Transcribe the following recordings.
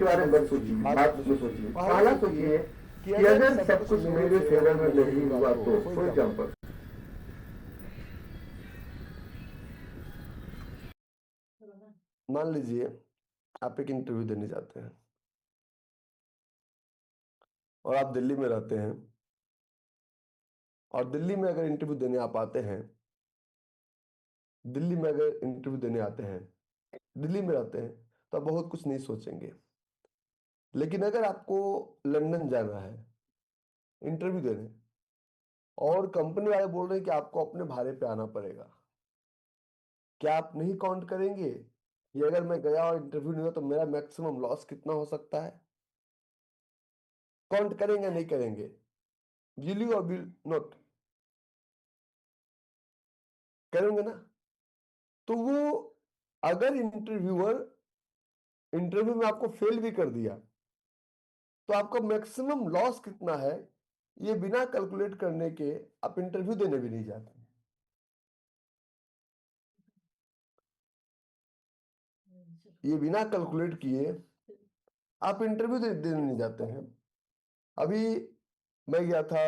के बारे में सोचिए, बात में सोचिए, पहला सोचिए कि अगर सब कुछ मेरे फेवर में नहीं हुआ तो फॉर एग्जाम्पल मान लीजिए आप एक इंटरव्यू देने जाते हैं और आप दिल्ली में रहते हैं, और दिल्ली में अगर इंटरव्यू देने आप आते हैं, दिल्ली में अगर इंटरव्यू देने आते हैं, दिल्ली में रहते हैं, तो आप बहुत कुछ नहीं सोचेंगे। लेकिन अगर आपको लंदन जाना है इंटरव्यू देने, और कंपनी वाले बोल रहे हैं कि आपको अपने भाड़े पे आना पड़ेगा, क्या आप नहीं काउंट करेंगे कि अगर मैं गया और इंटरव्यू नहीं हुआ तो मेरा मैक्सिमम लॉस कितना हो सकता है? काउंट करेंगे नहीं करेंगे? विल यू और विल नॉट? करेंगे ना? तो वो अगर इंटरव्यूअर इंटरव्यू में आपको फेल भी कर दिया तो आपका मैक्सिमम लॉस कितना है, ये बिना कैलकुलेट करने के आप इंटरव्यू देने भी नहीं जाते। ये बिना कैलकुलेट किए आप इंटरव्यू देने नहीं जाते हैं। अभी मैं गया था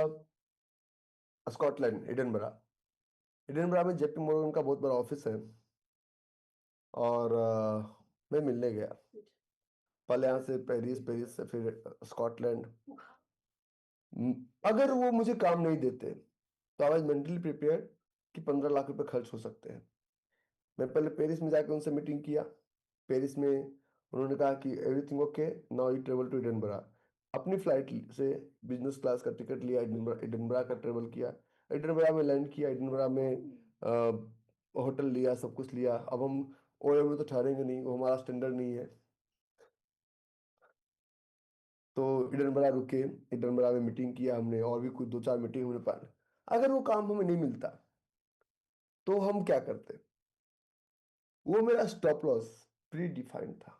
स्कॉटलैंड, एडिनबरा। एडिनबरा में जेपी मॉर्गन का बहुत बड़ा ऑफिस है, और मैं मिलने गया। पहले यहाँ से पेरिस, पेरिस से फिर स्कॉटलैंड। अगर वो मुझे काम नहीं देते तो आई वाज मेंटली प्रिपेयर कि 15 लाख रुपए खर्च हो सकते हैं। मैं पहले पेरिस में जाकर उनसे मीटिंग किया। पेरिस में उन्होंने कहा कि everything okay, now you travel to Edinburgh. अपनी फ्लाइट से बिजनेस क्लास का टिकट लिया, एडिनबरा एडिनबरा का ट्रेवल किया। एडिनबरा में लैंड किया, एडिनबरा में होटल लिया, सब कुछ लिया। अब हम ओयो में तो ठहरेंगे नहीं, वो हमारा स्टैंडर्ड नहीं है। तो एडिनबरा रुके, एडिनबरा में मीटिंग किया हमने, और भी कुछ 2-4 मीटिंग हमने पान। अगर वो काम हमें नहीं मिलता तो हम क्या करते? वो मेरा स्टॉप लॉस प्री डिफाइंड था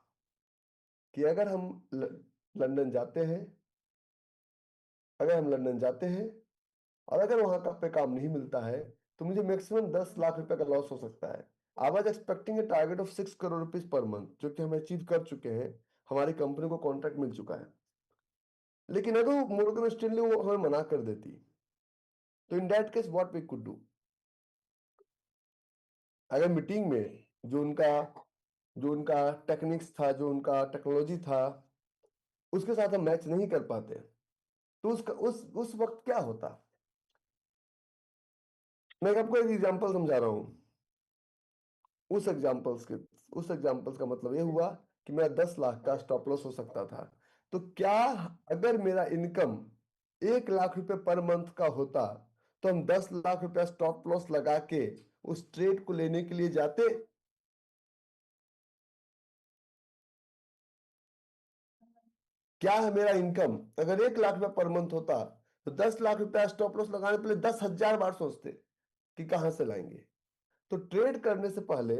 कि अगर हम लंदन जाते हैं, अगर हम लंदन जाते हैं और अगर वहां का पे काम नहीं मिलता है तो मुझे मैक्सिमम 10 लाख रुपए का लॉस हो सकता है। I was expecting a target of 6 crore rupees per month, जो कि हम अचीव कर चुके हैं। हमारी कंपनी को कॉन्ट्रैक्ट मिल चुका है। लेकिन अगर वो मोर्गन स्टैनली वो हमें मना कर देती, तो in that case what we could do? अगर मीटिंग में जो उनका टेक्निक्स था, जो उनका टेक्नोलॉजी था, उसके साथ हम मैच नहीं कर पाते, तो उस वक्त क्या होता? मैं आपको एक एग्जांपल समझा रहा हूँ। उस एग्जांपल्स के उस एग्जांपल्स का मतलब ये हुआ कि मेरा 10 लाख का स्टॉप लॉस हो सकता था। तो क्या अगर मेरा इनकम 1 लाख रुपए पर मंथ का होता तो हम 10 लाख रुपया स्टॉप लॉस लगा के उस ट्रेड को लेने के लिए जाते? क्या है, मेरा इनकम अगर 1 लाख रुपया पर मंथ होता तो 10 लाख रुपया स्टॉप लॉस लगाने के लिए 10,000 बार सोचते कि कहां से लाएंगे। तो ट्रेड करने से पहले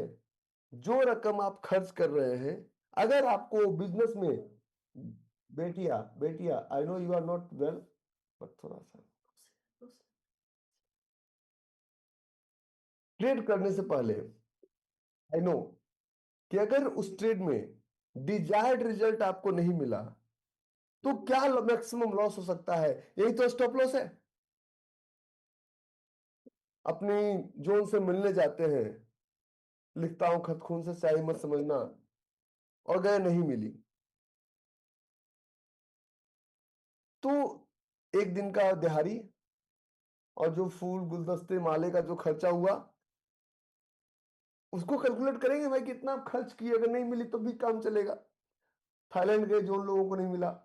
जो रकम आप खर्च कर रहे हैं, अगर आपको बिजनेस में, बेटिया बेटिया I know you are not well, but थोड़ा सा ट्रेड करने से पहले आई नो कि अगर उस ट्रेड में डिजायर्ड रिजल्ट आपको नहीं मिला तो क्या मैक्सिमम लॉस हो सकता है? यही तो स्टॉप लॉस है। अपनी जोन से मिलने जाते हैं, लिखता हूं खत खून से स्याही मत समझना, और गए नहीं मिली, तो एक दिन का दिहाड़ी और जो फूल गुलदस्ते माले का जो खर्चा हुआ, उसको कैलकुलेट करेंगे भाई कितना आप खर्च किए। अगर नहीं मिली तो भी काम चलेगा। थाईलैंड गए, जो लोगों को नहीं मिला,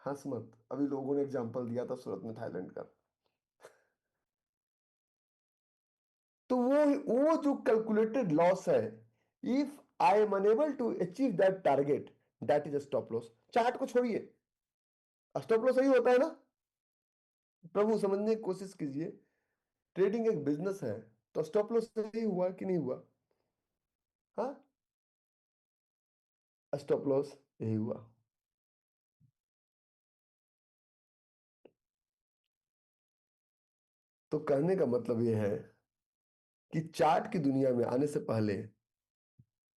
हंस मत, अभी लोगों ने एग्जांपल दिया था सूरत में थाईलैंड का। तो वो जो कैलकुलेटेड लॉस है, if I am unable to achieve that target, that is a stop loss. Chart को छोड़िए, स्टॉप लॉस सही होता है ना? प्रभु समझने की कोशिश कीजिए। ट्रेडिंग एक बिजनेस है, तो स्टॉप लॉस सही हुआ कि नहीं हुआ? हाँ, स्टॉप लॉस यही हुआ। तो कहने का मतलब यह है कि चार्ट की दुनिया में आने से पहले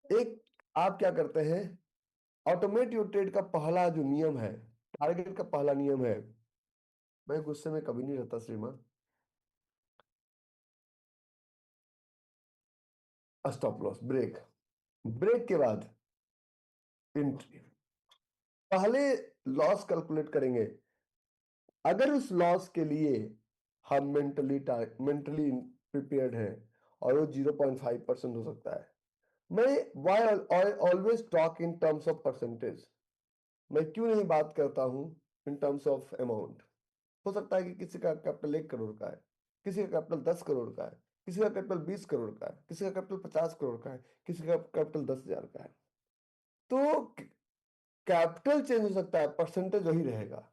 एक आप क्या करते हैं, ऑटोमेट योर ट्रेड का पहला जो नियम है, टारगेट का पहला नियम है, मैं गुस्से में कभी नहीं रहता श्रीमान, स्टॉप लॉस, ब्रेक, ब्रेक के बाद एंट्री। पहले लॉस कैलकुलेट करेंगे, अगर उस लॉस के लिए हम मेंटली प्रिपेयर्ड हैं और वो 0.5% हो सकता है। मैं why always talk in terms of percentage, मैं क्यों नहीं बात करता हूं इन टर्म्स ऑफ अमाउंट। हो सकता है कि किसी का कैपिटल 1 करोड़ का है, किसी का कैपिटल 10 करोड़ का है, किसी का कैपिटल 20 करोड़ का है, किसी का कैपिटल 50 करोड़ का है, किसी का कैपिटल 10,000 का है। तो कैपिटल चेंज हो सकता है, परसेंटेज वही रहेगा।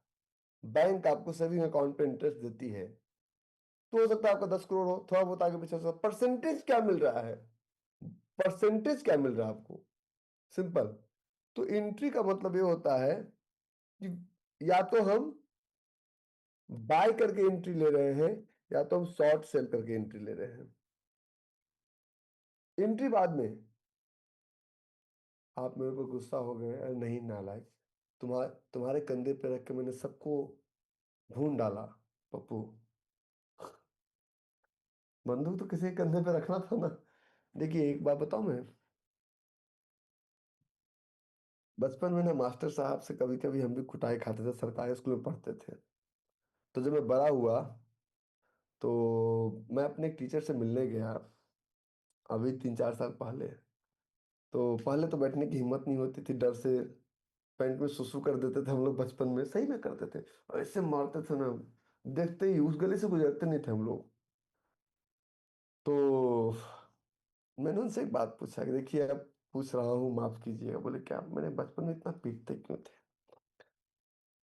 बैंक आपको सेविंग अकाउंट पे इंटरेस्ट देती है, तो हो सकता है आपका 10 करोड़ हो, थोड़ा बहुत आगे पीछे हो सकता है। परसेंटेज क्या मिल रहा है, परसेंटेज क्या मिल रहा है आपको, सिंपल। तो एंट्री का मतलब ये होता है कि या तो हम बाय करके एंट्री ले रहे हैं, या तो हम शॉर्ट सेल करके एंट्री ले रहे हैं। एंट्री बाद में। आप मेरे को गुस्सा हो गए, अरे नहीं नालायक, तुम्हारे कंधे पे रख के मैंने सबको भून डाला पप्पू। बंदूक तो किसी के कंधे पे रखना था ना। देखिए एक बात बताऊं मैं, बचपन में ना मास्टर साहब से कभी कभी हम भी कुटाई खाते थे, सरकारी स्कूल में पढ़ते थे। तो जब मैं बड़ा हुआ, तो मैं अपने एक टीचर से मिलने गया, अभी 3-4 साल पहले। तो पहले तो बैठने की हिम्मत नहीं होती थी, डर से पैंट में सुसु कर देते थे हम लोग, बचपन में सही में करते थे, और ऐसे मारते थे ना, देखते ही उस गली से गुजरते नहीं थे हम लोग। तो मैंने उनसे एक बात पूछा कि देखिए, अब पूछ रहा हूँ माफ कीजिएगा। बोले क्या, मैंने बचपन में इतना पीटते क्यों थे?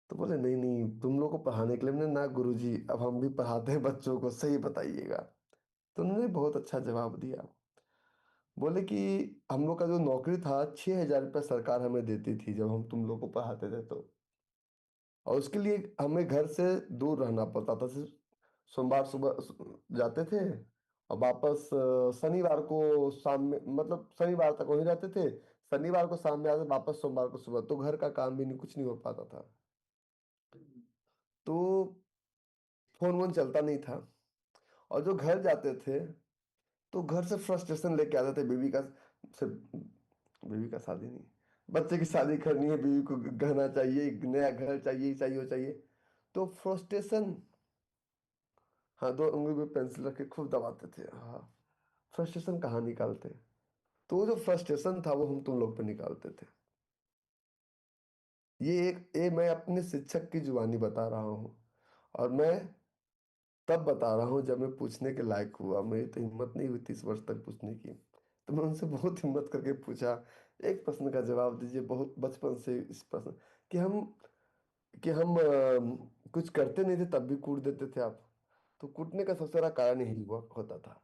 तो बोले नहीं नहीं, तुम लोग को पढ़ाने के लिए। मैंने ना गुरुजी, अब हम भी पढ़ाते हैं बच्चों को, सही बताइएगा। तो उन्होंने बहुत अच्छा जवाब दिया। बोले कि हम लोग का जो नौकरी था, 6,000 रुपये सरकार हमें देती थी जब हम तुम लोग को पढ़ाते थे तो। और उसके लिए हमें घर से दूर रहना पड़ता था। सिर्फ सोमवार सुबह जाते थे, और वापस शनिवार को शाम में, मतलब शनिवार तक वहीं रहते थे, शनिवार को शाम में आते, वापस सोमवार को सुबह। तो घर का काम भी नहीं, कुछ नहीं हो पाता था। तो फोन वोन चलता नहीं था। और जो घर जाते थे, तो घर से फ्रस्ट्रेशन लेके आते थे, बीवी का, सिर्फ बीवी का शादी नहीं, बच्चे की शादी करनी है, बीवी को गहना चाहिए, नया घर चाहिए, ये चाहिए वो चाहिए। तो फ्रस्ट्रेशन, हाँ, दो उंगली में पेंसिल रख के खूब दबाते थे, हाँ। फ्रस्ट्रेशन कहाँ निकालते? तो वो जो फ्रस्ट्रेशन था वो हम तुम लोग पे निकालते थे। ये मैं अपने शिक्षक की जुबानी बता रहा हूँ। और मैं तब बता रहा हूँ जब मैं पूछने के लायक हुआ, मेरी तो हिम्मत नहीं हुई 30 वर्ष तक पूछने की। तो मैं उनसे बहुत हिम्मत करके पूछा, एक प्रश्न का जवाब दीजिए, बहुत बचपन से इस प्रश्न, कि हम कुछ करते नहीं थे तब भी कूट देते थे आप। तो कूटने का सबसे बड़ा कारण यही हुआ होता था।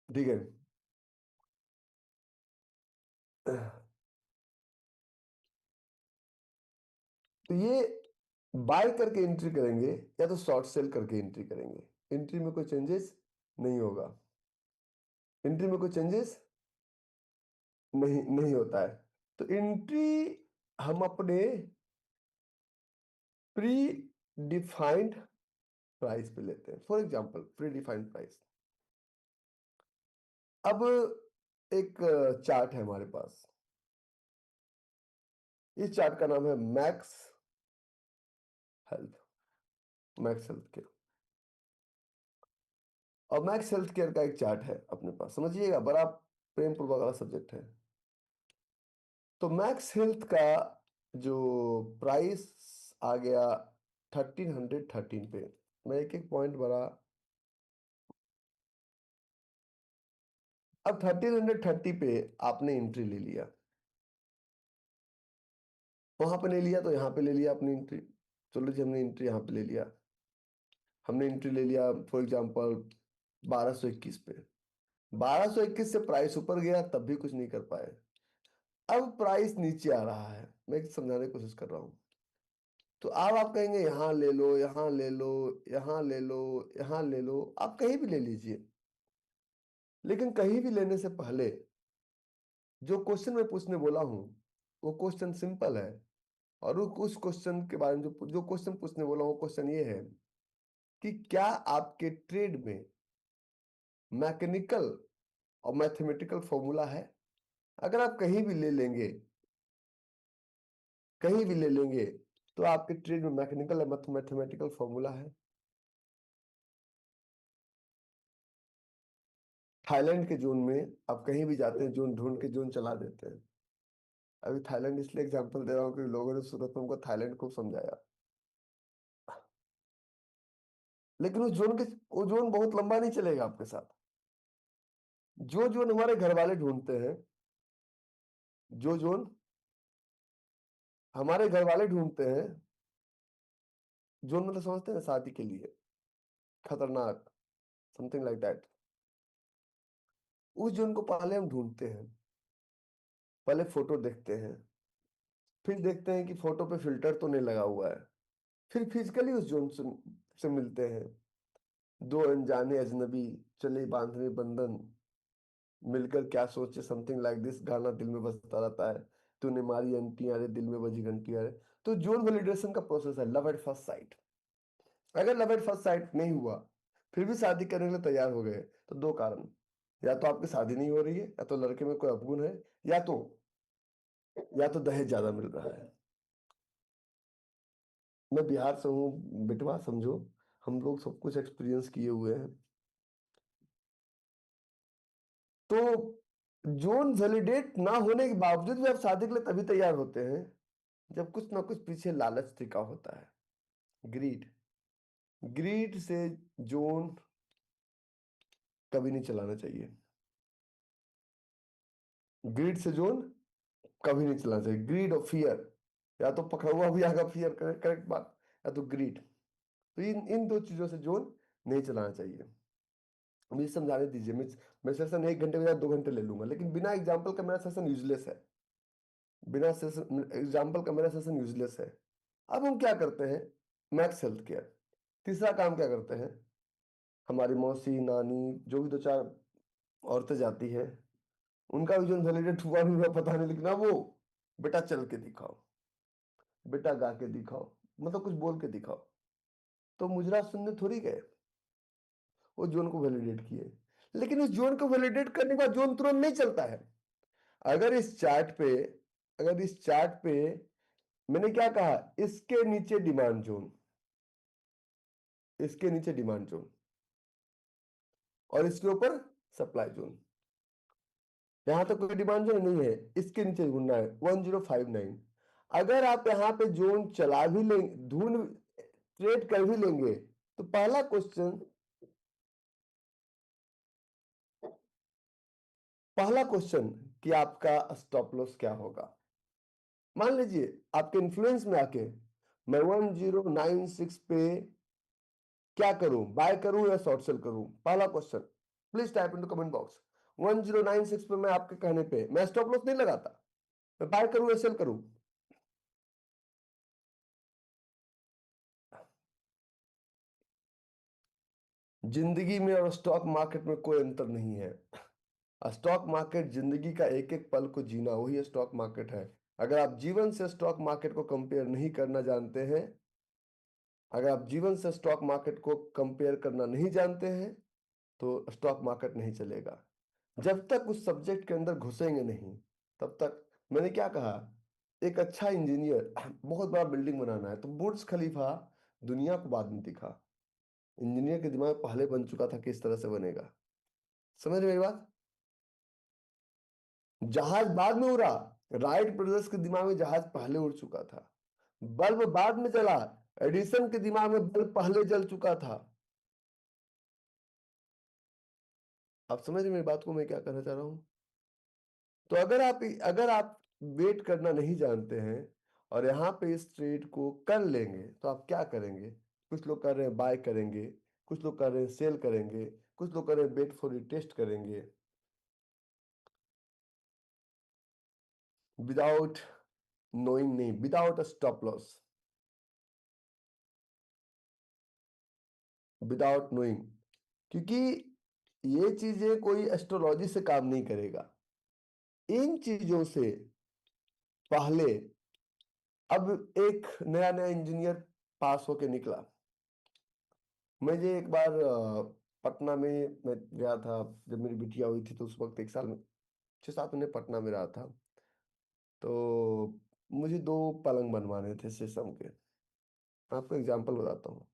ठीक है। तो ये बाय करके एंट्री करेंगे, या तो शॉर्ट सेल करके एंट्री करेंगे, एंट्री में कोई चेंजेस नहीं होगा। एंट्री में कोई चेंजेस नहीं नहीं होता है। तो एंट्री हम अपने प्री डिफाइंड प्राइस पे लेते हैं। For example pre defined price. अब एक चार्ट है हमारे पास, इस चार्ट का नाम है max health, max health care. और मैक्स हेल्थ केयर का एक चार्ट है अपने पास, समझिएगा, बड़ा प्रेम पूर्वक वाला सब्जेक्ट है। तो मैक्स हेल्थ का जो प्राइस आ गया 1313 पे। मैं एक एक पॉइंट बड़ा, अब 1330 पे आपने एंट्री ले लिया, वहां पे ले लिया, तो यहाँ पे ले लिया अपनी एंट्री। चलो जी, हमने एंट्री यहाँ पे ले लिया, हमने एंट्री ले लिया फॉर एग्जांपल 1221 पे। 1221 से प्राइस ऊपर गया तब भी कुछ नहीं कर पाए। अब प्राइस नीचे आ रहा है, मैं समझाने की कोशिश कर रहा हूँ। तो अब आप कहेंगे यहाँ ले लो, यहाँ ले लो, यहाँ ले लो, यहाँ ले लो, आप कहीं भी ले लीजिए। लेकिन कहीं भी लेने से पहले जो क्वेश्चन मैं पूछने बोला हूँ वो क्वेश्चन सिंपल है, और उस क्वेश्चन के बारे में जो जो क्वेश्चन पूछने बोला हूँ, वो क्वेश्चन ये है कि क्या आपके ट्रेड में मैकेनिकल और मैथमेटिकल फॉर्मूला है? अगर आप कहीं भी ले लेंगे, कहीं भी ले लेंगे, तो आपके ट्रेड में मैकेनिकल या मैथमेटिकल फॉर्मूला है। थाईलैंड के जोन में आप कहीं भी जाते हैं, जोन ढूंढ के जोन चला देते हैं। अभी थाईलैंड इसलिए एग्जांपल दे रहा हूँ कि लोगों ने सूरत में हमको थाईलैंड को समझाया, लेकिन वो जोन बहुत लंबा नहीं चलेगा आपके साथ। जो जोन हमारे घर वाले ढूंढते हैं, जो जोन हमारे घर वाले ढूंढते हैं, जोन मतलब समझते हैं ना, शादी के लिए खतरनाक, समथिंग लाइक दैट, उस जोन को पहले हम ढूंढते हैं। पहले फोटो देखते हैं, फिर देखते हैं कि फोटो पे फिल्टर तो नहीं लगा हुआ है, फिर फिजिकली उस जोन से मिलते हैं। दो अनजाने अजनबी चले बांधने बंधन, मिलकर क्या सोचे, समथिंग लाइक दिस गाना दिल में बजता रहता है। तूने मारी अंटियां रे, दिल में बजी घंटियां रे। तो जोन वैलिडेशन का प्रोसेस है लव एट फर्स्ट साइट। अगर लव एट फर्स्ट साइट नहीं हुआ, फिर भी शादी करने के लिए तैयार हो गए, तो दो कारण, या तो आपकी शादी नहीं हो रही है, या तो लड़के में कोई अवगुण है, या तो या तो दहेज ज्यादा मिल रहा है। मैं बिहार से हूँ बेटवा, समझो, हम लोग सब कुछ एक्सपीरियंस किए हुए हैं। तो जोन वैलिडेट ना होने के बावजूद भी आप शादी के लिए तभी तैयार होते हैं जब कुछ ना कुछ पीछे लालच टिका होता है। ग्रीड, ग्रीड से जोन कभी नहीं चलाना चाहिए। ग्रीड से जोन कभी नहीं चलाना चाहिए। ग्रीड और फियर, या तो पकड़ा हुआ भी आएगा फियर, करेक्ट करेक्ट बात, या तो ग्रीड। तो इन इन दो चीजों से जोन नहीं चलाना चाहिए। मुझे समझाने दीजिए, मैं सेशन 1 घंटे में 2 घंटे ले लूंगा, लेकिन बिना एग्जाम्पल का मेरा सेशन यूजलेस है। बिना सेशन एग्जाम्पल का मेरा सेशन यूजलेस है। अब हम क्या करते हैं? Max health care. तीसरा काम क्या करते हैं? हमारी मौसी नानी जो भी दो चार औरतें जाती है, उनका भी जो वैलिडेट हुआ नहीं हुआ पता नहीं, लेकिन अब वो बेटा चल के दिखाओ, बेटा गा के दिखाओ, मतलब कुछ बोल के दिखाओ। तो मुजरा सुनने थोड़ी गए, वो जोन को वैलिडेट किए। लेकिन उस जोन को वैलिडेट करने के बाद जोन तुरंत नहीं चलता है। अगर इस चार्ट पे अगर इस चार्ट पे मैंने क्या कहा, इसके नीचे डिमांड जोन, इसके नीचे डिमांड जोन, और इसके ऊपर सप्लाई जोन। यहां तक कोई डिमांड जोन नहीं है, इसके नीचे ढूंढना है 1059। अगर आप यहाँ पे जोन चला भी लेंगे, ढूंढ ट्रेड कर भी लेंगे, तो पहला क्वेश्चन कि आपका स्टॉप लॉस क्या होगा। मान लीजिए आपके इन्फ्लुएंस में आके मैं 1096 पे क्या करूं, बाय करूं या शॉर्ट सेल करूं, पहला question please type into comment box. 1096 पे मैं आपके कहने पे मैं स्टॉप लॉस नहीं लगाता, मैं बाय करूं या सेल करूं। जिंदगी में और स्टॉक मार्केट में कोई अंतर नहीं है। स्टॉक मार्केट जिंदगी का एक एक पल को जीना, वही स्टॉक मार्केट है। अगर आप जीवन से स्टॉक मार्केट को कंपेयर नहीं करना जानते हैं, अगर आप जीवन से स्टॉक मार्केट को कंपेयर करना नहीं जानते हैं, तो स्टॉक मार्केट नहीं चलेगा। जब तक उस सब्जेक्ट के अंदर घुसेंगे नहीं, तब तक। मैंने क्या कहा, एक अच्छा इंजीनियर, बहुत बड़ा बिल्डिंग बनाना है, तो बुर्ज खलीफा दुनिया को बाद में दिखा, इंजीनियर के दिमाग पहले बन चुका था किस तरह से बनेगा। समझ रहे मेरी बात? जहाज बाद में उड़ा, राइट ब्रदर्स के दिमाग में जहाज पहले उड़ चुका था। बल्ब बाद में जला, एडिसन के दिमाग में बल्ब पहले जल चुका था। आप समझ रहे मेरी बात को, मैं क्या कहना चाह रहा हूं? तो अगर आप वेट करना नहीं जानते हैं और यहाँ पे इस ट्रेड को कर लेंगे, तो आप क्या करेंगे? कुछ लोग कर रहे हैं बाय करेंगे, कुछ लोग कर रहे हैं सेल करेंगे, कुछ लोग कर रहे हैं वेट फॉर टेस्ट करेंगे, विदाउट नोइंग, नहीं, without a stop loss, without knowing. क्योंकि ये चीजें कोई एस्ट्रोलॉजी से काम नहीं करेगा। इन चीजों से पहले अब एक नया नया इंजीनियर पास होके निकला। मुझे एक बार पटना में मैं गया था, जब मेरी बिटिया हुई थी तो उस वक्त 1 साल में 6-7 महीने पटना में रहा था। तो मुझे 2 पलंग बनवाने थे शीशम के। मैं आपको एग्जाम्पल बताता हूँ,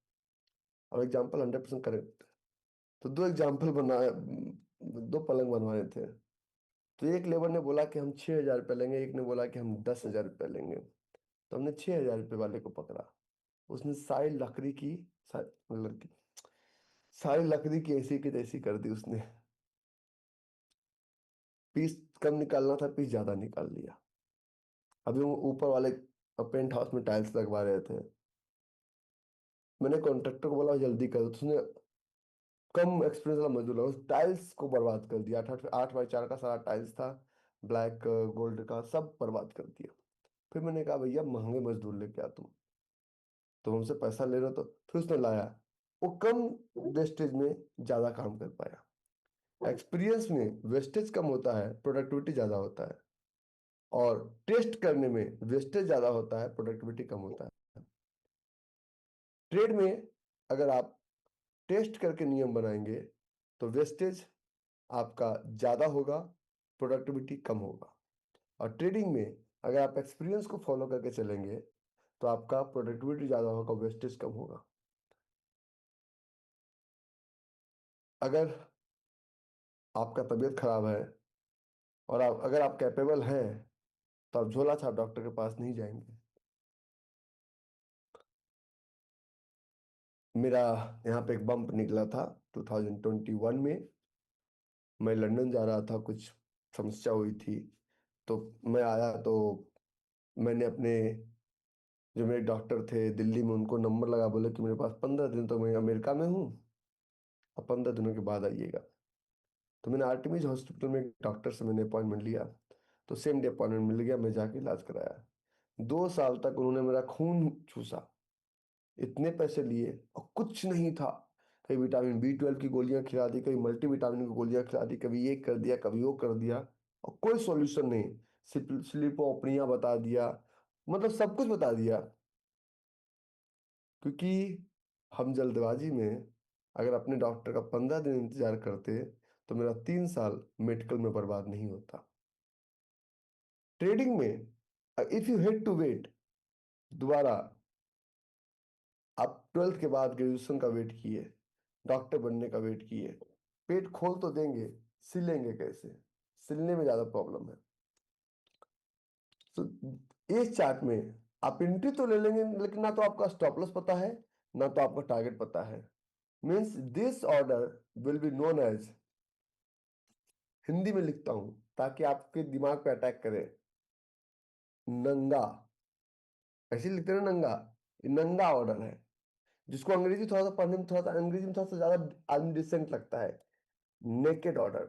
और एग्जाम्पल 100% करेक्ट। तो 2 एग्जाम्पल बना 2 पलंग बनवाने थे। तो एक लेबर ने बोला कि हम 6,000 रुपये लेंगे, एक ने बोला कि हम 10,000 रुपये लेंगे। तो हमने 6,000 रुपये वाले को पकड़ा। उसने सारी लकड़ी की लड़की सारी लकड़ी की ऐसी की तैसी कर दी उसने। पीस कम निकालना था, पीस ज्यादा निकाल लिया। अभी वो ऊपर वाले पेंट हाउस में टाइल्स लगवा रहे थे। मैंने कॉन्ट्रैक्टर को बोला जल्दी कर दो, तो उसने कम एक्सपीरियंस वाला मजदूर लगा, उस टाइल्स को बर्बाद कर दिया। 8x8 का सारा टाइल्स था, ब्लैक गोल्ड का, सब बर्बाद कर दिया। फिर मैंने कहा भैया महंगे मजदूर लेके आ तुम हमसे पैसा ले रहे हो, तो फिर उसने लाया। वो कम वेस्टेज में ज्यादा काम कर पाया। एक्सपीरियंस में वेस्टेज कम होता है, प्रोडक्टिविटी ज्यादा होता है। और टेस्ट करने में वेस्टेज ज्यादा होता है, प्रोडक्टिविटी कम होता है। ट्रेड में अगर आप टेस्ट करके नियम बनाएंगे तो वेस्टेज आपका ज्यादा होगा, प्रोडक्टिविटी कम होगा। और ट्रेडिंग में अगर आप एक्सपीरियंस को फॉलो करके चलेंगे तो आपका प्रोडक्टिविटी ज्यादा होगा, वेस्टेज कम होगा। अगर आपका तबीयत खराब है और अगर आप कैपेबल हैं तो आप झोला छाप डॉक्टर के पास नहीं जाएंगे। मेरा यहाँ पे एक बम्प निकला था 2021 में। मैं लंदन जा रहा था, कुछ समस्या हुई थी। तो मैं आया तो मैंने अपने जो मेरे डॉक्टर थे दिल्ली में उनको नंबर लगा, बोले कि मेरे पास 15 दिन तो मैं अमेरिका में हूँ, और 15 दिनों के बाद आइएगा। तो मैंने आर्टिमिस हॉस्पिटल में एक डॉक्टर से मैंने अपॉइंटमेंट लिया। तो सेम डे अपॉइंटमेंट मिल गया, मैं जाके इलाज कराया। 2 साल तक उन्होंने मेरा खून चूसा, इतने पैसे लिए और कुछ नहीं था। कभी विटामिन B12 की गोलियां खिला दी, कभी मल्टीविटामिन की गोलियां खिला दी, कभी ये कर दिया कभी वो कर दिया, और कोई सॉल्यूशन नहीं। स्लिपोप्निया बता दिया, मतलब सब कुछ बता दिया। क्योंकि हम जल्दबाजी में अगर अपने डॉक्टर का 15 दिन इंतजार करते तो मेरा 3 साल मेडिकल में बर्बाद नहीं होता। ट्रेडिंग में if you had to wait, दोबारा आप 12th के बाद ग्रेजुएशन का वेट किए, डॉक्टर बनने का वेट किए, पेट खोल तो देंगे, सिलेंगे कैसे? सिलने में ज्यादा प्रॉब्लम है। तो इस चार्ट में आप एंट्री तो ले लेंगे, लेकिन ना तो आपका स्टॉप लॉस पता है, ना तो आपका टारगेट पता है। Means this order will be known as, Hindi में लिखता हूं ताकि आपके दिमाग पे अटैक करे, नंगा। ऐसे लिखते हैं ना, नंगा। ये नंगा ऑर्डर है, जिसको अंग्रेजी थोड़ा सा पढ़ने में थोड़ा सा, अंग्रेजी में थोड़ा सा ज्यादा अनडिसेंट लगता है, नेकेड ऑर्डर।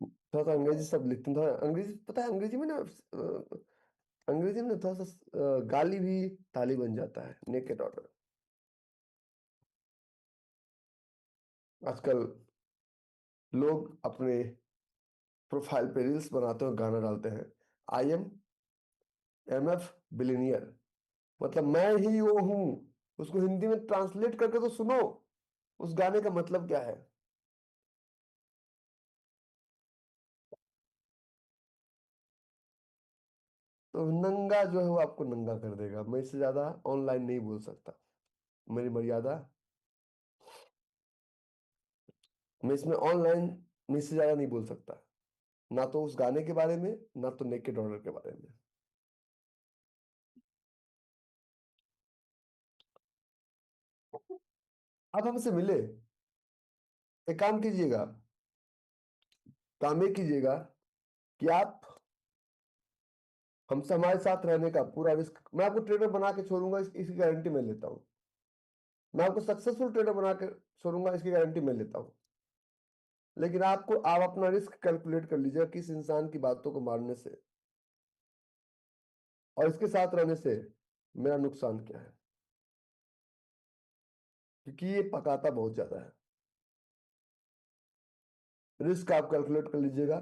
थोड़ा सा अंग्रेजी सब लिखते हैं, थोड़ा अंग्रेजी पता है, अंग्रेजी में ना अंग्रेजी में थोड़ा सा गाली भी ताली बन जाता है, नेकेड ऑर्डर। आजकल लोग अपने प्रोफाइल पे रील्स बनाते हैं, गाना डालते हैं, IM MF बिलियनियर, मतलब मैं ही वो हूं। उसको हिंदी में ट्रांसलेट करके तो सुनो, उस गाने का मतलब क्या है। तो नंगा जो है वो आपको नंगा कर देगा। मैं इससे ज्यादा ऑनलाइन नहीं बोल सकता, मेरी मर्यादा। मैं इसमें ऑनलाइन में इससे ज्यादा नहीं बोल सकता, ना तो उस गाने के बारे में, ना तो नेकेड ऑर्डर के बारे में। आप हमसे मिले, एक काम कीजिएगा, काम ये कीजिएगा कि आप हमसे, हमारे साथ रहने का पूरा रिस्क मैं आपको ट्रेडर बना के छोड़ूंगा, इसकी गारंटी मैं लेता हूँ। मैं आपको सक्सेसफुल ट्रेडर बना के छोड़ूंगा, इसकी गारंटी मैं लेता हूँ। लेकिन आप अपना रिस्क कैलकुलेट कर लीजिएगा, किस इंसान की बातों को मारने से और इसके साथ रहने से मेरा नुकसान क्या है। क्योंकि ये पकाता बहुत ज्यादा है। रिस्क आप कैलकुलेट कर लीजिएगा,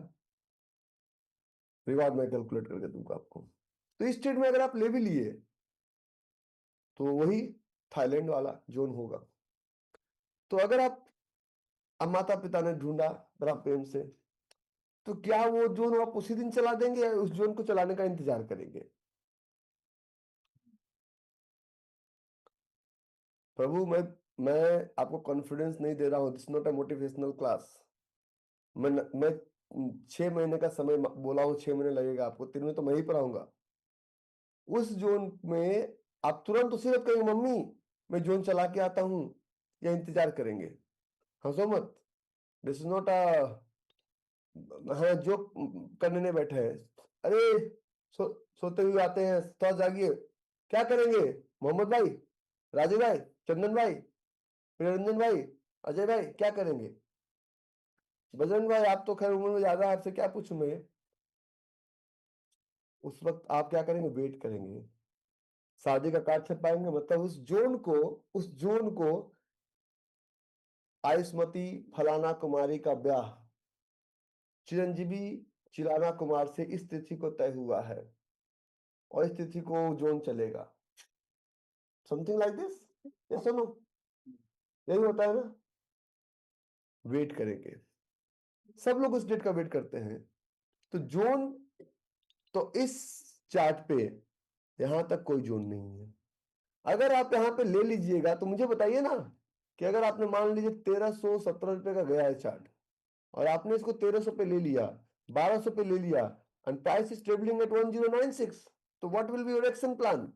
रिवार्ड मैं कैलकुलेट करके दूंगा आपको। तो इस स्टेट में अगर आप ले भी लिए तो वही थाईलैंड वाला जोन होगा। तो अगर आप, अब माता पिता ने ढूंढा बड़ा प्रेम से, तो क्या वो जोन आप उसी दिन चला देंगे या उस जोन को चलाने का इंतजार करेंगे? प्रभु, मैं आपको कॉन्फिडेंस नहीं दे रहा हूं, this not a motivational class. मैं 6 महीने का समय बोला हूँ, 6 महीने लगेगा आपको, 3 महीने तो मैं ही पढ़ाऊंगा। उस जोन में आप तुरंत उसी वक्त कहेंगे मम्मी मैं जोन चला के आता हूँ, या इंतजार करेंगे? हंसो मत, दिस इज नॉट अ, हाँ जो करने नहीं बैठे हैं। अरे सोते हुए आते हैं, तो जागिए, क्या करेंगे? मोहम्मद भाई, राजू भाई, चंदन भाई, निरंजन भाई, अजय भाई, क्या करेंगे? बजरंग भाई, आप तो खैर उम्र में ज्यादा है, आपसे क्या पूछूं मैं? उस वक्त आप क्या करेंगे? वेट करेंगे, शादी का कार्ड छपाएंगे, मतलब उस जोन को आयुष्मती फलाना कुमारी का ब्याह चिरंजीवी चिलाना कुमार से इस तिथि को तय हुआ है, और इस तिथि को जोन चलेगा, समथिंग लाइक दिस। ये सुनो, यही होता है ना। वेट करेंगे, सब लोग उस डेट का वेट करते हैं। तो जोन, तो इस चार्ट पे यहां तक कोई जोन नहीं है। अगर आप यहाँ पे ले लीजिएगा तो मुझे बताइए ना, कि अगर आपने मान लीजिए 1317 रुपए का गया है चार्ट, और आपने इसको 1300 पे ले लिया, 1200 पे ले लिया, and price is travelling at 1096, तो what will be your action plan?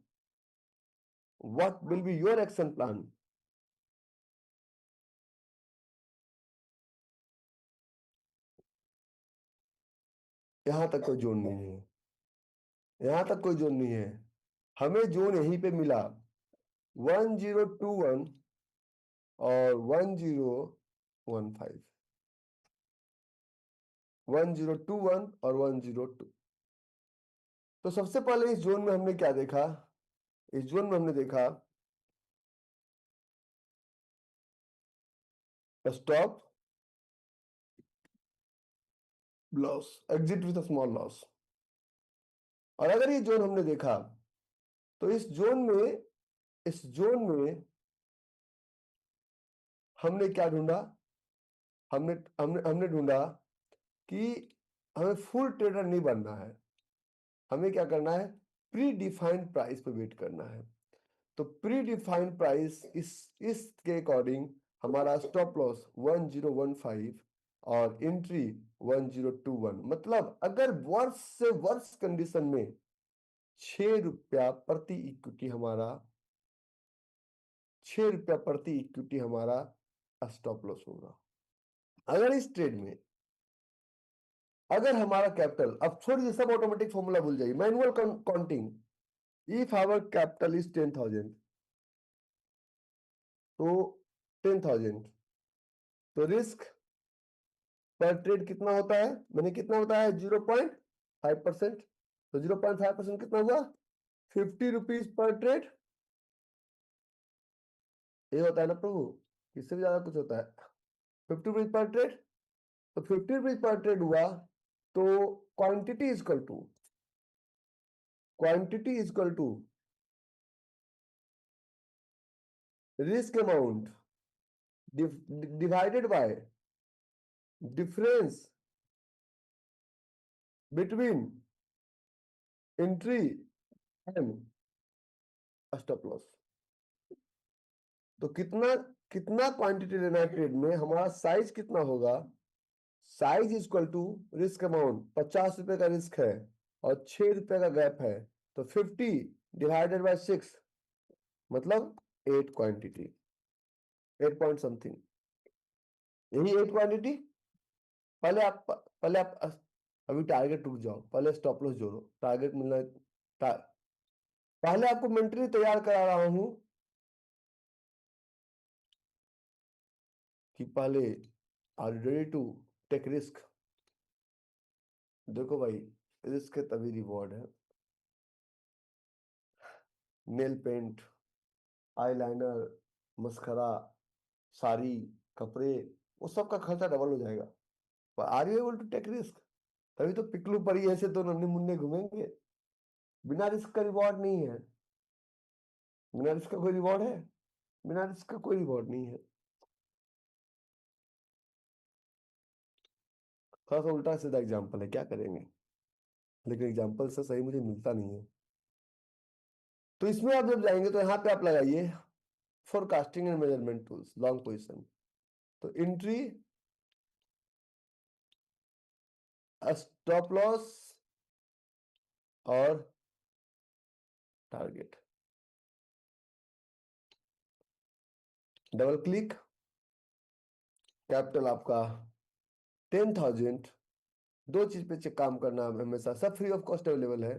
What will be your action plan? यहां तक कोई जोन नहीं है, यहां तक कोई जोन नहीं है। हमें जोन यहीं पे मिला, 1021 और 1015, 1021 और 102। तो सबसे पहले इस जोन में हमने क्या देखा? इस जोन में हमने देखा stop loss, exit with small loss. और अगर ये जोन हमने देखा, तो इस जोन में हमने क्या ढूंढा? हमने हमने हमने ढूंढा कि हमें फुल ट्रेडर नहीं बनना है, हमें क्या करना है? प्री डिफाइंड प्राइस पे वेट करना है। तो प्री डिफाइंड प्राइस इसके अकॉर्डिंग हमारा स्टॉप लॉस 1015 और एंट्री 1021। मतलब अगर वर्ष से वर्ष कंडीशन में 6 रुपया प्रति इक्विटी हमारा, 6 रुपया प्रति इक्विटी हमारा स्टॉप लॉस होगा। अगर इस ट्रेड में, अगर हमारा कैपिटल, अब छोड़िए सब ऑटोमेटिक फॉर्मूला भूल जाइए, manual counting, if our capital is 10,000, तो 10,000, तो रिस्क पर ट्रेड कितना होता है? मैंने कितना होता है? 0.5%। तो 0.5% कितना हुआ? 50 रुपीज पर ट्रेड। ये होता है ना प्रभु, इससे भी ज्यादा कुछ होता है? 50 रुपीज पर ट्रेड, तो 50 रुपीज पर ट्रेड हुआ, तो quantity is equal to, quantity is equal to risk amount divided by difference between entry and stop loss. तो कितना कितना क्वांटिटी लेना है ट्रेड में, हमारा साइज कितना होगा? Size is equal to risk amount, 50 रुपए का रिस्क है और 6 रुपए का गैप है, तो 50 डिवाइडेड बाय 6, मतलब 8 क्वांटिटी, 8 पॉइंट समथिंग, यही 8 क्वांटिटी। पहले आप अभी टारगेट रुक जाओ, पहले स्टॉप लॉस जोड़ो, टारगेट मिलना पहले आपको मेंटली तैयार करा रहा हूं कि पहले are ready to take risk. देखो भाई, रिस्क है तभी रिवॉर्ड है। Nail paint, eyeliner, mascara, sari, कपड़े, वो सब का खर्चा डबल हो जाएगा। Are you able to take risk? तभी तो पिकलू परी ऐसे तो नन्हे मुन्ने घूमेंगे। बिना रिस्क का रिवॉर्ड नहीं है। बिना रिस्क का कोई रिवॉर्ड है? बिना रिस्क का कोई रिवॉर्ड नहीं है। थोड़ा सा उल्टा सीधा एग्जाम्पल है, क्या करेंगे, लेकिन एग्जाम्पल से सही मुझे मिलता नहीं है। तो इसमें आप जब जाएंगे तो यहाँ पे आप लगाइए forecasting and measurement tools, long position. तो एंट्री, स्टॉप लॉस और टारगेट। डबल क्लिक, कैपिटल आपका 10,000। दो चीज पे चेक काम करना है हमेशा, सब फ्री ऑफ कॉस्ट अवेलेबल है।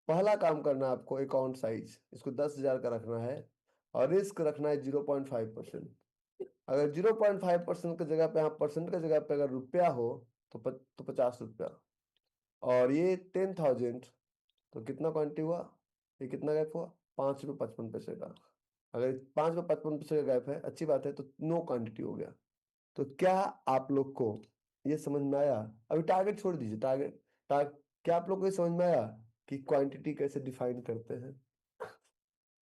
पहला काम करना है आपको अकाउंट साइज, इसको 10,000 का रखना है और रिस्क रखना है 0.5%। अगर 0.5% की जगह पे, यहाँ परसेंट की जगह पे अगर रुपया हो तो 50 रुपया। और ये 10,000, तो कितना क्वांटिटी हुआ, ये कितना गैप हुआ, 5 रुपये 55 पैसे का। अगर 5 रुपये 55 पैसे का गैप है, अच्छी बात है, तो नो क्वांटिटी हो गया। तो क्या आप लोग को ये समझ में आया? अभी टारगेट छोड़ दीजिए, क्या आप लोग को ये समझ में आया कि क्वांटिटी कैसे डिफाइन करते हैं?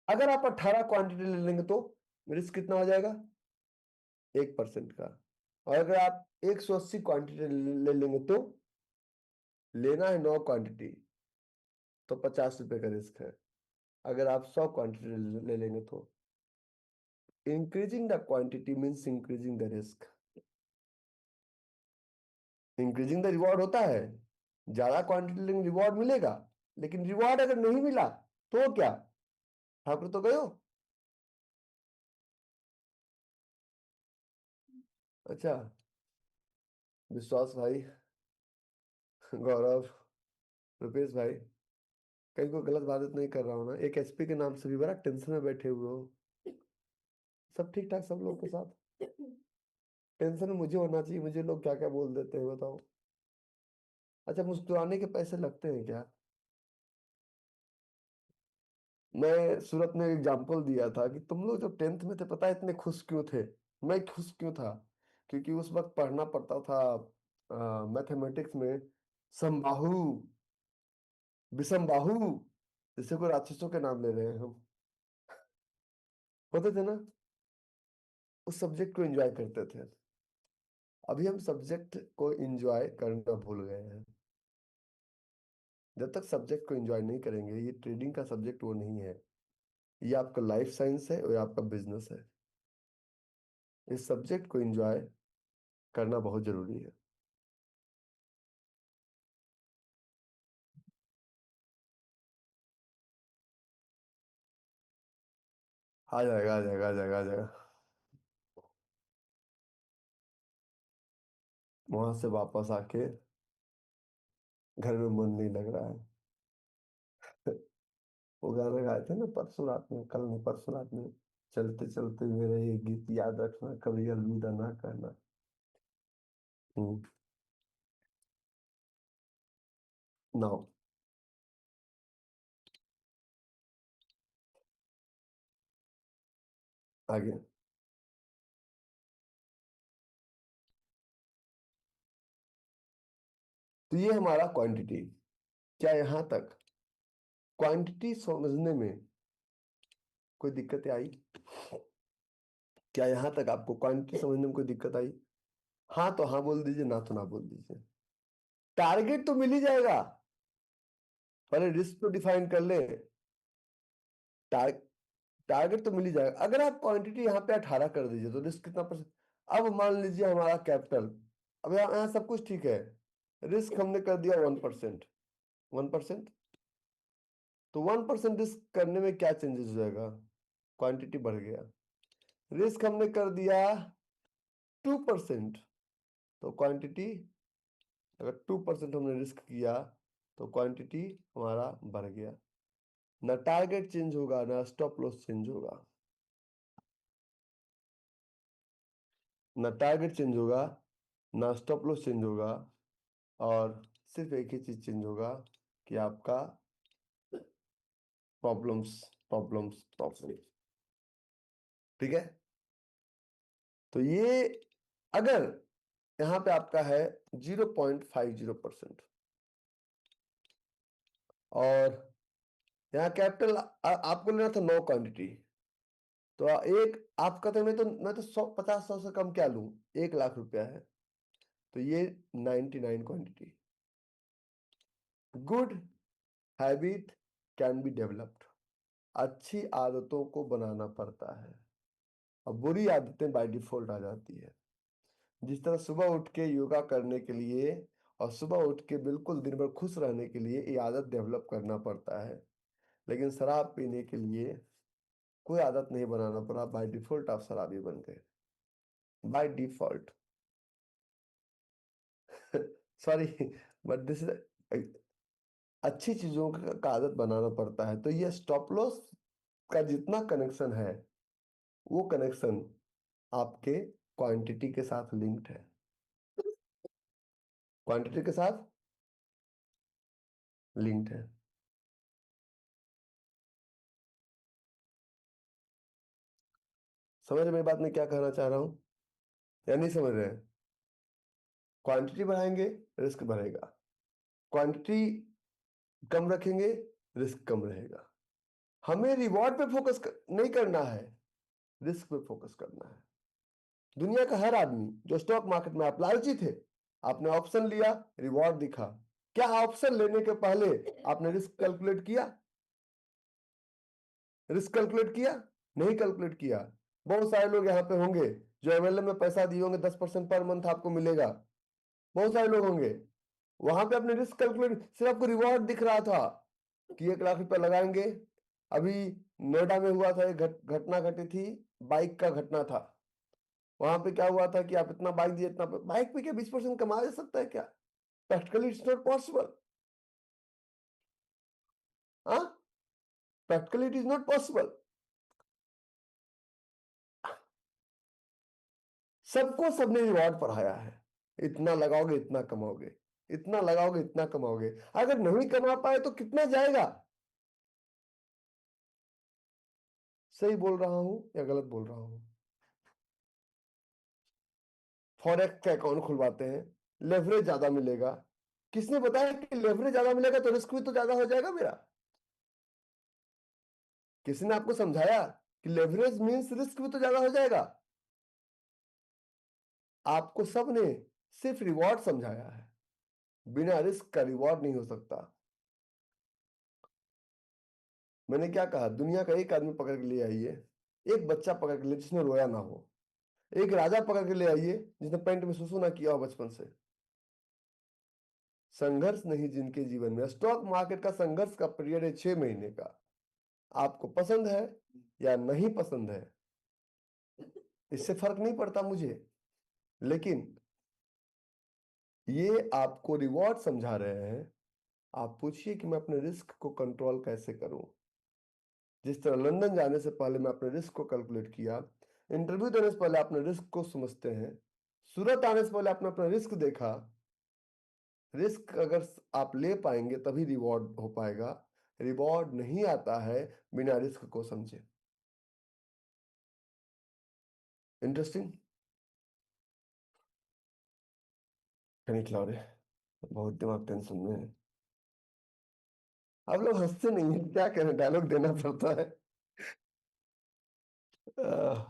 अगर आप 18 क्वांटिटी ले लेंगे तो रिस्क कितना हो जाएगा, 1% का। और अगर आप 180 क्वांटिटी ले लेंगे तो लेना है 9 क्वांटिटी, तो 50 रुपए का रिस्क है। अगर आप 100 क्वांटिटी ले लेंगे तो increasing the quantity means increasing the risk. Increasing the reward होता है, ज्यादा क्वांटिटी लेंगे रिवॉर्ड मिलेगा, लेकिन रिवॉर्ड अगर नहीं मिला तो क्या, ठाकुर तो गए हो। अच्छा, विश्वास भाई, गौरव, रुपेश भाई, कहीं कोई गलत बात नहीं कर रहा हूँ ना? एक एचपी के नाम से भी बड़ा टेंशन में बैठे हुए हो। सब ठीक ठाक सब लोग के साथ? टेंशन मुझे होना चाहिए, मुझे लोग क्या क्या बोल देते हैं बताओ। अच्छा, मुस्कुराने के पैसे लगते हैं क्या? मैं सूरत में एग्जाम्पल दिया था कि तुम लोग जब 10th में थे, पता है इतने खुश क्यों थे? मैं खुश क्यों था? क्योंकि उस वक्त पढ़ना पड़ता था मैथमेटिक्स में समबाहु, विषमबाहु, जैसे कोई राक्षसों के नाम ले रहे हैं हम, होते थे ना। उस सब्जेक्ट को एंजॉय करते थे। अभी हम सब्जेक्ट को एंजॉय करना भूल गए हैं। जब तक सब्जेक्ट को एंजॉय नहीं करेंगे, ये ट्रेडिंग का सब्जेक्ट वो नहीं है, ये आपका लाइफ साइंस है और ये आपका बिजनेस है। इस सब्जेक्ट को एंजॉय करना बहुत जरूरी है। आ जाएगा आ जाएगा आ जाएगा आ जाएगा। वहां से वापस आके घर में मन नहीं लग रहा है। वो गाना गाए थे ना परसों रात में, कल नहीं परसों रात में, चलते चलते मेरा ये गीत याद रखना, कभी अलविदा ना कहना। हम्म। नाउ आगे। तो ये हमारा क्वांटिटी। क्या यहाँ तक क्वांटिटी समझने में कोई दिक्कत आई? क्या यहाँ तक आपको क्वांटिटी समझने में कोई दिक्कत आई? हाँ तो हाँ बोल दीजिए, ना तो ना बोल दीजिए। टारगेट तो मिल ही जाएगा, पहले रिस्क तो डिफाइन कर ले। टार, टारगेट तो मिल ही जाएगा। अगर आप क्वांटिटी यहाँ पे 18 कर दीजिए तो रिस्क कितना परसेंट? अब मान लीजिए हमारा कैपिटल, अब यहाँ सब कुछ ठीक है, रिस्क हमने कर दिया 1%। 1%, तो 1% रिस्क करने में क्या चेंजेस हो जाएगा? क्वांटिटी बढ़ गया। रिस्क हमने कर दिया 2%, तो क्वांटिटी, अगर 2% हमने रिस्क किया तो क्वांटिटी हमारा बढ़ गया। ना टारगेट चेंज होगा ना स्टॉप लॉस चेंज होगा। ना टारगेट चेंज होगा ना स्टॉप लॉस चेंज होगा। और सिर्फ एक ही चीज चेंज होगा कि आपका प्रॉब्लम्स प्रॉब्लम्स प्रॉब्लम्स। ठीक है? तो ये, अगर यहाँ पे आपका है 0.50%। और यहाँ कैपिटल आपको लेना था 9 क्वांटिटी। तो एक आप कहते मैं तो 100 50 100 से कम क्या लूं, 1 लाख रुपया है, तो ये 99 quantity. Good habit can be developed. अच्छी आदतों को बनाना पड़ता है, और बुरी आदतें बाय डिफॉल्ट आ जाती है। जिस तरह सुबह उठ के योगा करने के लिए और सुबह उठ के बिल्कुल दिन भर खुश रहने के लिए ये आदत डेवलप करना पड़ता है, लेकिन शराब पीने के लिए कोई आदत नहीं बनाना पड़ा, बाय डिफॉल्ट आप शराबी बन गए, by default. Sorry, but this is, अच्छी चीजों का आदत बनाना पड़ता है। तो ये स्टॉप लॉस का जितना कनेक्शन है, वो कनेक्शन आपके क्वांटिटी के साथ लिंक्ड है, क्वांटिटी के साथ लिंक्ड है। समझ रहे मेरी बात, मैं क्या कहना चाह रहा हूं या नहीं समझ रहे हैं? क्वांटिटी बढ़ाएंगे, रिस्क बढ़ेगा। क्वांटिटी कम रखेंगे, रिस्क कम रहेगा। हमें रिवॉर्ड पे फोकस नहीं करना है, रिस्क पे फोकस करना है। दुनिया का हर आदमी जो स्टॉक मार्केट में, आप लालची थे, आपने ऑप्शन लिया, रिवॉर्ड दिखा, क्या ऑप्शन लेने के पहले आपने रिस्क कैलकुलेट किया? रिस्क कैलकुलेट किया? नहीं कैलकुलेट किया। बहुत सारे लोग यहाँ पे होंगे जो एमएलएम में पैसा दिए होंगे, 10% पर मंथ आपको मिलेगा, बहुत सारे लोग होंगे। वहां पे अपने रिस्क कैलकुलेट, सिर्फ आपको रिवॉर्ड दिख रहा था कि 1 लाख रुपया लगाएंगे। अभी नोएडा में हुआ था, एक घटना घटी थी, बाइक का घटना था। वहां पे क्या हुआ था कि आप इतना बाइक दिए, इतना बाइक पे क्या 20% कमा जा सकता है क्या? Practically it's not possible. हाँ, practically it is not possible. सबको सबने रिवॉर्ड पढ़ाया है, इतना लगाओगे इतना कमाओगे, इतना लगाओगे इतना कमाओगे। अगर नहीं कमा पाए तो कितना जाएगा? सही बोल रहा हूं या गलत बोल रहा हूं? फॉरेक्स का अकाउंट खुलवाते हैं, लेवरेज ज्यादा मिलेगा। किसने बताया कि लेवरेज ज्यादा मिलेगा तो रिस्क भी तो ज्यादा हो जाएगा मेरा? किसी ने आपको समझाया कि लेवरेज मींस रिस्क भी तो ज्यादा हो जाएगा? आपको सबने सिर्फ रिवॉर्ड समझाया है, बिना रिस्क का रिवॉर्ड नहीं हो सकता। मैंने क्या कहा, दुनिया का एक आदमी पकड़ के ले आइए, एक बच्चा पकड़ के ले जिसने रोया ना हो, एक राजा पकड़ के ले आइए जिसने पैंट में सुसु ना किया हो बचपन से। संघर्ष नहीं जिनके जीवन में, स्टॉक मार्केट का संघर्ष का पीरियड है 6 महीने का। आपको पसंद है या नहीं पसंद है, इससे फर्क नहीं पड़ता मुझे, लेकिन ये आपको रिवॉर्ड समझा रहे हैं। आप पूछिए कि मैं अपने रिस्क को कंट्रोल कैसे करूं। जिस तरह लंदन जाने से पहले मैं अपने रिस्क को कैलकुलेट किया, इंटरव्यू देने से पहले अपने रिस्क को समझते हैं, सूरत आने से पहले आपने अपना रिस्क देखा। रिस्क अगर आप ले पाएंगे तभी रिवॉर्ड हो पाएगा। रिवॉर्ड नहीं आता है बिना रिस्क को समझे। इंटरेस्टिंग। निकला रहे, बहुत दिमाग टेंशन में है। आप लोग हंसते नहीं है, क्या करें, डायलॉग देना पड़ता है। आह,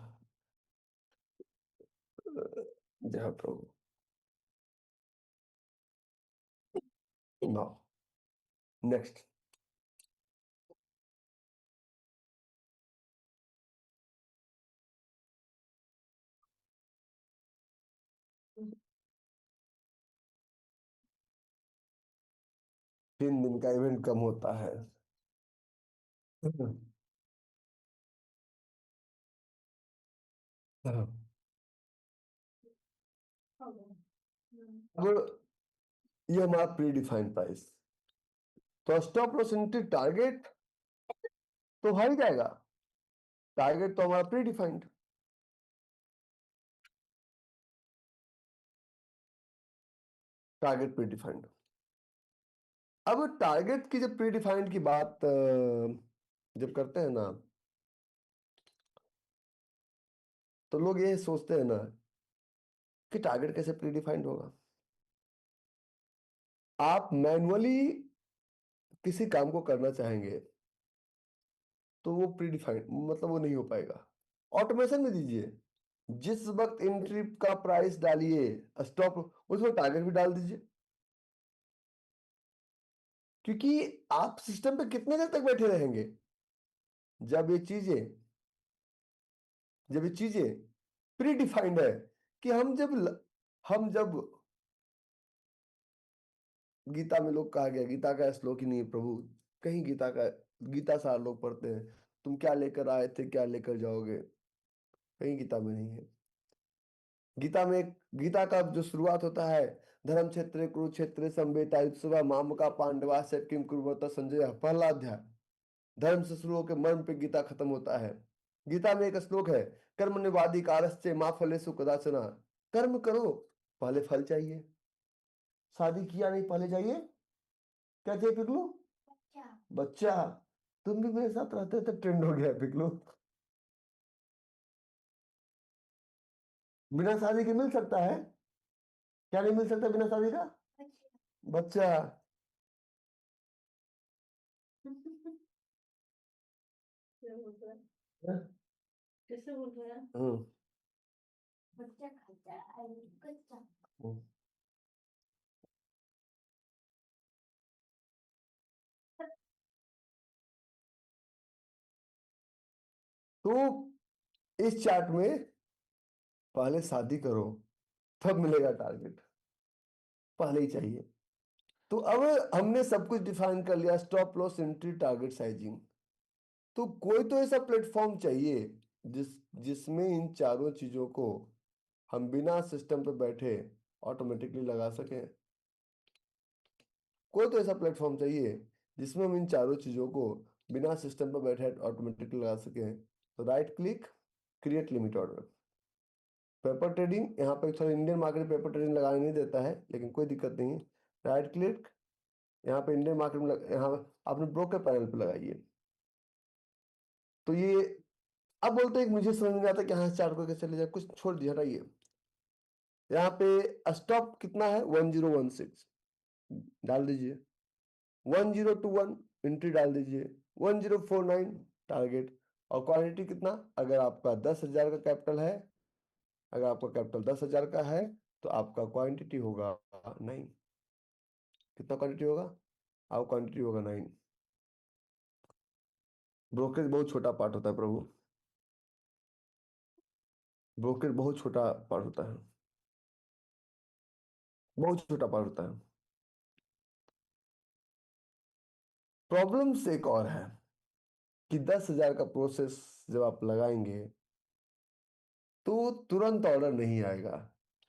जय प्रभु। Now next. तीन दिन का इवेंट कम होता है। अब ये हमारा प्री डिफाइंड प्राइस, तो स्टॉप लॉस इनटू टारगेट तो हार जाएगा। टारगेट तो हमारा pre defined, target pre defined. अब टारगेट की जब प्री डिफाइंड की बात जब करते हैं ना, तो लोग ये सोचते हैं ना कि टारगेट कैसे प्रीडिफाइंड होगा। आप मैन्युअली किसी काम को करना चाहेंगे तो वो प्रीडिफाइंड मतलब वो नहीं हो पाएगा। ऑटोमेशन में दीजिए, जिस वक्त एंट्री का प्राइस डालिए स्टॉप उसमें टारगेट भी डाल दीजिए, क्योंकि आप सिस्टम पे कितने देर तक बैठे रहेंगे। जब ये चीजें प्री डिफाइंड है कि हम जब गीता में लोग कहा गया, गीता का श्लोक ही नहीं है प्रभु, कहीं गीता सार लोग पढ़ते हैं, तुम क्या लेकर आए थे क्या लेकर जाओगे, कहीं गीता में नहीं है। गीता का जो शुरुआत होता है, धर्म क्षेत्र कुरुक्षेत्र संवेता युत्सवा मामका पांडवा से किम कुरुवत संजय, पहला अध्याय धर्म से शुरू होकर मर्म पे गीता खत्म होता है। गीता में एक श्लोक है, कर्म निवादी कारस्य माँ फलेषु कदाचन, कर्म करो पहले फल चाहिए। शादी किया नहीं पहले चाहिए क्या चाहिए पिगलू? बच्चा। तुम भी मेरे साथ रहते तो ट्रेंड हो गया पिगलू। बिना शादी के मिल सकता है क्या? नहीं मिल सकता बिना शादी का? बच्चा। हाँ? कैसे बोल रहा है? बच्चा खाता है कच्चा। तो इस चार्ट में पहले शादी करो तब मिलेगा टारगेट, पहले ही चाहिए। तो अब हमने सब कुछ डिफाइन कर लिया, stop loss entry target sizing. तो कोई तो ऐसा प्लेटफॉर्म चाहिए जिसमें इन चारों चीजों को हम बिना सिस्टम पे बैठे ऑटोमेटिकली लगा सकें। कोई तो ऐसा प्लेटफॉर्म चाहिए जिसमें हम इन चारों चीजों को बिना सिस्टम पे बैठे ऑटोमेटिकली लगा सकें। तो right click, create limit order. Paper trading, यहाँ पे थोड़ा इंडियन मार्केट पेपर ट्रेडिंग लगाने नहीं देता है, लेकिन कोई दिक्कत नहीं। राइट क्लिक, यहाँ पे इंडियन मार्केट में यहाँ आपने ब्रोकर पैनल पे लगाइए। तो ये अब बोलते हैं कि मुझे समझ में आता है कि यहाँ से चार्ट को कैसे चले जाए, कुछ छोड़ दिया, हटाइए। यहाँ पे स्टॉप कितना है 1016 डाल दीजिए, 1021 एंट्री डाल दीजिए, 1049 टारगेट। और क्वांटिटी कितना, अगर आपका 10,000 का कैपिटल है, अगर आपका कैपिटल 10,000 का है तो आपका क्वांटिटी होगा 9। कितना क्वांटिटी होगा? आपका क्वांटिटी होगा 9। ब्रोकरेज बहुत छोटा पार्ट होता है प्रभु, ब्रोकरेज बहुत छोटा पार्ट होता है, बहुत छोटा पार्ट होता है। प्रॉब्लम्स एक और है कि 10,000 का प्रोसेस जब आप लगाएंगे तो तुरंत ऑर्डर नहीं आएगा।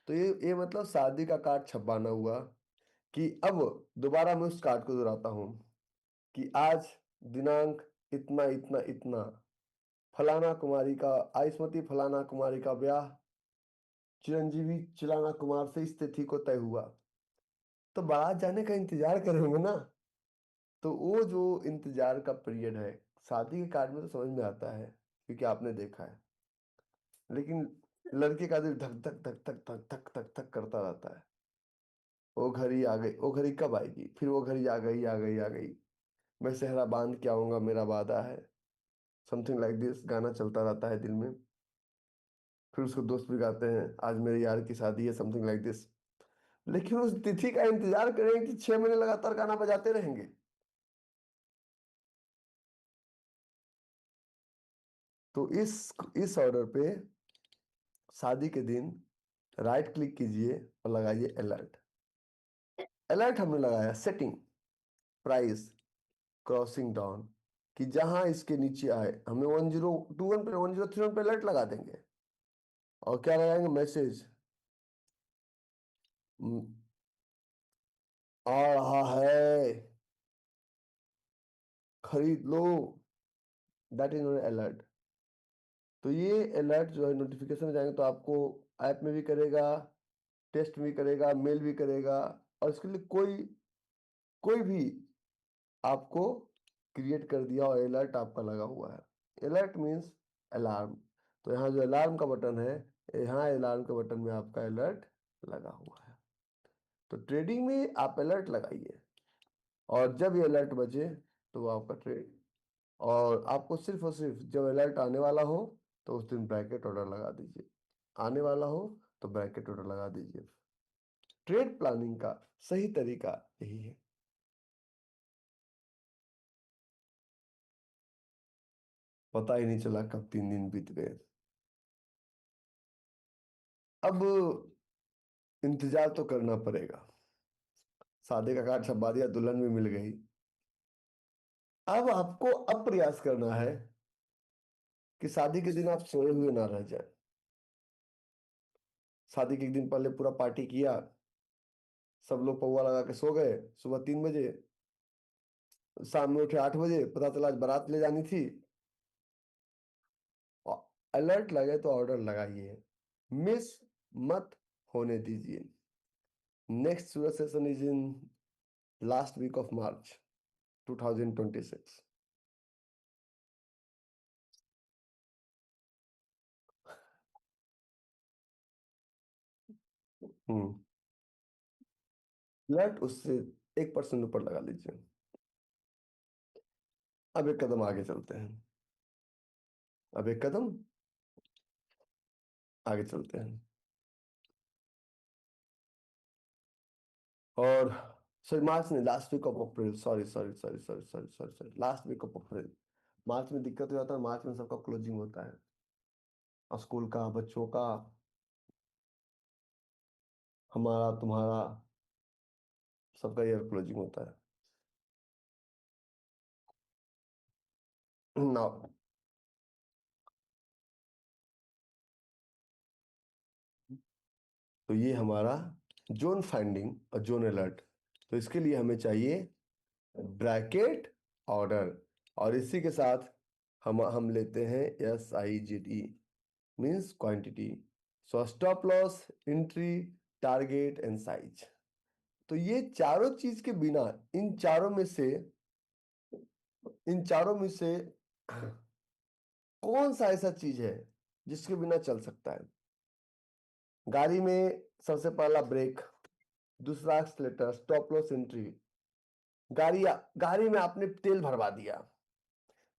तो ये मतलब शादी का कार्ड छपवाना हुआ कि अब दोबारा मैं उस कार्ड को दोहराता हूं कि आज दिनांक इतना इतना इतना फलाना कुमारी का, आयुष्मती फलाना कुमारी का ब्याह चिरंजीवी चिलाना कुमार से इस तिथि को तय हुआ। तो बारात जाने का इंतजार करेंगे ना, तो वो जो इंतजार का पीरियड है शादी के कार्ड में तो समझ में आता है क्योंकि आपने देखा है, लेकिन लड़के का दिल धक धक धक धक धक धक धक धक करता रहता है। वो घड़ी आ गई, वो घड़ी कब आएगी, फिर वो घड़ी आ गई आ गई आ गई, मैं सेहरा बांध के आऊंगा मेरा वादा है, समथिंग लाइक दिस गाना चलता रहता है दिल में। फिर उसको दोस्त भी गाते हैं आज मेरे यार की शादी है, समथिंग लाइक दिस। लेकिन उस तिथि का इंतजार करेंगे कि 6 महीने लगातार गाना बजाते रहेंगे। तो इस ऑर्डर पे शादी के दिन राइट क्लिक कीजिए और लगाइए अलर्ट। अलर्ट हमने लगाया, सेटिंग प्राइस क्रॉसिंग डाउन, कि जहां इसके नीचे आए हमें 1021 पे 1031 पे अलर्ट लगा देंगे। और क्या लगाएंगे, मैसेज आ रहा है खरीद लो, दैट इज अलर्ट। तो ये अलर्ट जो है नोटिफिकेशन में जाएंगे तो आपको ऐप में भी करेगा, टेस्ट भी करेगा, मेल भी करेगा। और इसके लिए कोई कोई भी आपको क्रिएट कर दिया और अलर्ट आपका लगा हुआ है। Alert means alarm. तो यहाँ जो अलार्म का बटन है यहाँ अलार्म के बटन में आपका अलर्ट लगा हुआ है। तो ट्रेडिंग में आप अलर्ट लगाइए, और जब ये अलर्ट बजे तो वो आपका ट्रेड, और आपको सिर्फ और सिर्फ जब अलर्ट आने वाला हो तो उस दिन ब्रैकेट ऑर्डर लगा दीजिए, आने वाला हो तो ब्रैकेट ऑर्डर लगा दीजिए। ट्रेड प्लानिंग का सही तरीका यही है। पता ही नहीं चला कब 3 दिन बीत गए। अब इंतजार तो करना पड़ेगा। शादी का कार्ड छपवा दिया, दुल्हन भी मिल गई। अब आपको अब प्रयास करना है कि शादी के दिन आप सोए हुए ना रह जाए। शादी के एक दिन पहले पूरा पार्टी किया, सब लोग पौवा लगा के सो गए, सुबह 3 बजे, शाम में उठे 8 बजे, पता चला आज बारात ले जानी थी। अलर्ट लगे तो ऑर्डर लगाइए, मिस मत होने दीजिए। Next Surat session is in last week of March 2026। Hmm. Alert उससे 1% ऊपर लगा लीजिए। अब एक कदम आगे चलते हैं। अब एक कदम आगे चलते हैं। और सॉरी, मार्च नहीं, last week of April, sorry sorry sorry sorry sorry sorry sorry, last week of April. मार्च में दिक्कत हो जाता है, मार्च में सबका क्लोजिंग होता है, और स्कूल का, बच्चों का, हमारा, तुम्हारा, सबका ईयर क्लोजिंग होता है ना। तो ये हमारा जोन फाइंडिंग और जोन अलर्ट। तो इसके लिए हमें चाहिए ब्रैकेट ऑर्डर, और इसी के साथ हम लेते हैं SIGT, means quantity. So stop loss, entry, target and size. तो ये चारों चीज के बिना, इन चारों में से इन चारों में से कौन सा ऐसा चीज है जिसके बिना चल सकता है? गाड़ी में सबसे पहला ब्रेक, दूसरा एक्सलेटर, स्टॉप लॉस, एंट्री। गाड़ी गाड़ी में आपने तेल भरवा दिया,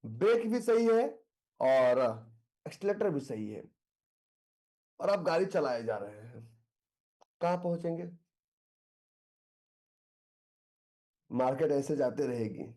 ब्रेक भी सही है और एक्सलेटर भी सही है, और आप गाड़ी चलाए जा रहे हैं, कहाँ पहुंचेंगे? मार्केट ऐसे जाते रहेगी,